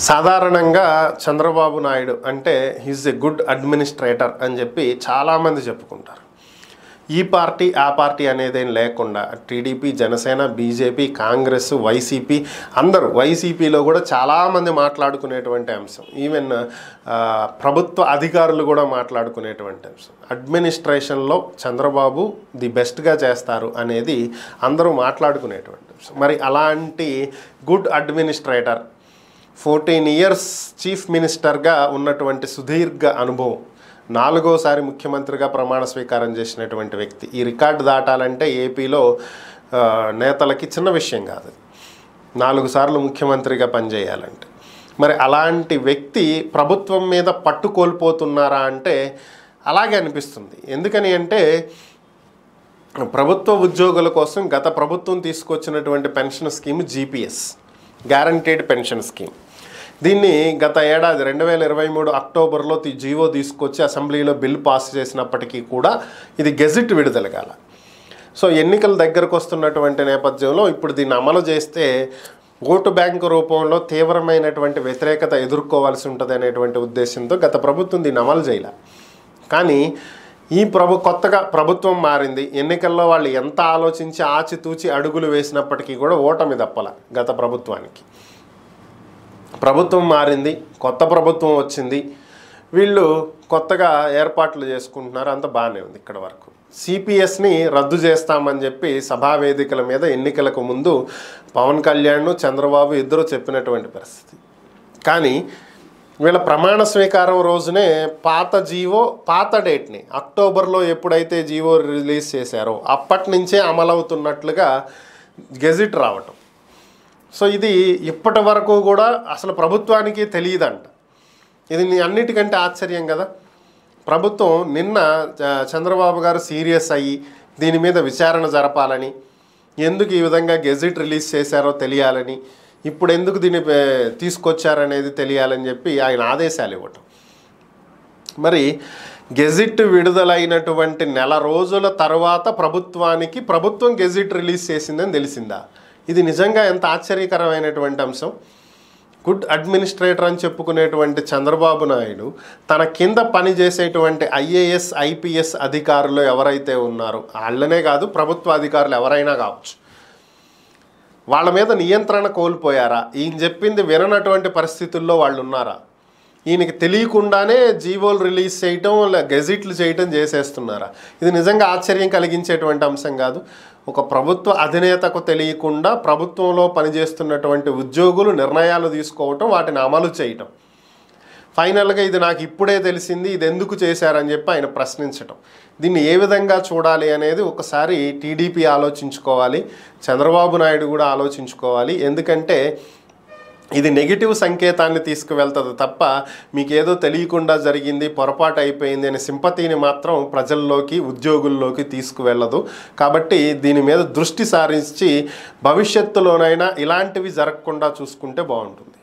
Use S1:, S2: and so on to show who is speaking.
S1: సాధారణంగా చంద్రబాబు నాయుడు అంటే he's a good administrator అని చెప్పి చాలామంది చెప్పుకుంటారు. ఈ పార్టీ ఆ పార్టీ అనేదేం లేకుండా TDP, Janasena, BJP, Congress, YCP అందరూ, వైసీపీలో కూడా చాలామంది మాట్లాడుకునేటువంటి అంశం, ఈవెన్ ప్రభుత్వ అధికారులు కూడా మాట్లాడుకునేటువంటి అంశం. అడ్మినిస్ట్రేషన్లో చంద్రబాబు ది బెస్ట్గా చేస్తారు అనేది అందరూ మాట్లాడుకునేటువంటి అంశం. మరి అలాంటి గుడ్ అడ్మినిస్ట్రేటర్ 14 years చీఫ్ మినిస్టర్గా ఉన్నటువంటి సుదీర్ఘ అనుభవం, 4వసారి ముఖ్యమంత్రిగా ప్రమాణ స్వీకారం చేసినటువంటి వ్యక్తి. ఈ రికార్డు దాటాలంటే ఏపీలో నేతలకి చిన్న విషయం కాదు, 4 సార్లు ముఖ్యమంత్రిగా పనిచేయాలంటే. మరి అలాంటి వ్యక్తి ప్రభుత్వం మీద పట్టు కోల్పోతున్నారా అంటే అలాగే అనిపిస్తుంది. ఎందుకని అంటే ప్రభుత్వ ఉద్యోగుల కోసం గత ప్రభుత్వం తీసుకొచ్చినటువంటి pension scheme GPS, guaranteed pension scheme, దీన్ని గత ఏడాది 2023 అక్టోబర్లో జీవో తీసుకొచ్చి అసెంబ్లీలో బిల్ పాస్ చేసినప్పటికీ కూడా ఇది గెజిట్ విడుదల కాల. సో ఎన్నికల దగ్గరకు వస్తున్నటువంటి నేపథ్యంలో ఇప్పుడు దీన్ని అమలు చేస్తే ఓటు బ్యాంకు రూపంలో తీవ్రమైనటువంటి వ్యతిరేకత ఎదుర్కోవాల్సి ఉంటుంది అనేటువంటి ఉద్దేశంతో గత ప్రభుత్వం దీన్ని అమలు చేయలే. కానీ ఈ కొత్తగా ప్రభుత్వం మారింది, ఎన్నికల్లో వాళ్ళు ఎంత ఆలోచించి ఆచితూచి అడుగులు వేసినప్పటికీ కూడా ఓటమి దప్పల గత ప్రభుత్వానికి. ప్రభుత్వం మారింది, కొత్త ప్రభుత్వం వచ్చింది, వీళ్ళు కొత్తగా ఏర్పాట్లు చేసుకుంటున్నారు, అంత బాగానే ఉంది ఇక్కడ వరకు. సిపిఎస్ని రద్దు చేస్తామని చెప్పి సభా వేదికల మీద ఎన్నికలకు ముందు పవన్ కళ్యాణ్, చంద్రబాబు ఇద్దరు చెప్పినటువంటి పరిస్థితి. కానీ వీళ్ళ ప్రమాణ స్వీకారం రోజునే పాత జీవో, పాత డేట్ని అక్టోబర్లో ఎప్పుడైతే జీవో రిలీజ్ చేశారో అప్పటి నుంచే అమలవుతున్నట్లుగా గెజిట్ రావటం. సో ఇది ఇప్పటి వరకు కూడా అసలు ప్రభుత్వానికి తెలియదంట. ఇది అన్నిటికంటే ఆశ్చర్యం కదా. ప్రభుత్వం నిన్న చంద్రబాబు గారు సీరియస్ అయ్యి దీని మీద విచారణ జరపాలని, ఎందుకు ఈ విధంగా గెజిట్ రిలీజ్ చేశారో తెలియాలని, ఇప్పుడు ఎందుకు దీన్ని తీసుకొచ్చారనేది తెలియాలని చెప్పి ఆయన ఆదేశాలు ఇవ్వటం. మరి గెజిట్ విడుదలైనటువంటి నెల రోజుల తర్వాత ప్రభుత్వం గెజిట్ రిలీజ్ చేసిందని తెలిసిందా? ఇది నిజంగా ఎంత ఆశ్చర్యకరమైనటువంటి అంశం. గుడ్ అడ్మినిస్ట్రేటర్ అని చెప్పుకునేటువంటి చంద్రబాబు నాయుడు తన కింద పనిచేసేటువంటి ఐఏఎస్, ఐపీఎస్ అధికారులు ఎవరైతే ఉన్నారో వాళ్ళనే కాదు, ప్రభుత్వ అధికారులు ఎవరైనా కావచ్చు, వాళ్ళ మీద నియంత్రణ కోల్పోయారా? ఈయన చెప్పింది విననటువంటి పరిస్థితుల్లో వాళ్ళు ఉన్నారా? ఈయనకి తెలియకుండానే జీవోలు రిలీజ్ చేయటం, గెజిట్లు చేయటం చేసేస్తున్నారా? ఇది నిజంగా ఆశ్చర్యం కలిగించేటువంటి అంశం కాదు. ఒక ప్రభుత్వ అధినేతకు తెలియకుండా ప్రభుత్వంలో పనిచేస్తున్నటువంటి ఉద్యోగులు నిర్ణయాలు తీసుకోవటం, వాటిని అమలు చేయటం, ఫైనల్గా ఇది నాకు ఇప్పుడే తెలిసింది, ఇది ఎందుకు చేశారని చెప్పి ఆయన ప్రశ్నించటం, దీన్ని ఏ విధంగా చూడాలి అనేది ఒకసారి టీడీపీ ఆలోచించుకోవాలి, చంద్రబాబు నాయుడు కూడా ఆలోచించుకోవాలి. ఎందుకంటే ఇది నెగిటివ్ సంకేతాన్ని తీసుకువెళ్తుంది తప్ప మీకేదో తెలియకుండా జరిగింది, పొరపాటు అయిపోయింది అనే సింపతిని మాత్రం ప్రజల్లోకి, ఉద్యోగుల్లోకి తీసుకువెళ్ళదు. కాబట్టి దీని మీద దృష్టి సారించి భవిష్యత్తులోనైనా ఇలాంటివి జరగకుండా చూసుకుంటే బాగుంటుంది.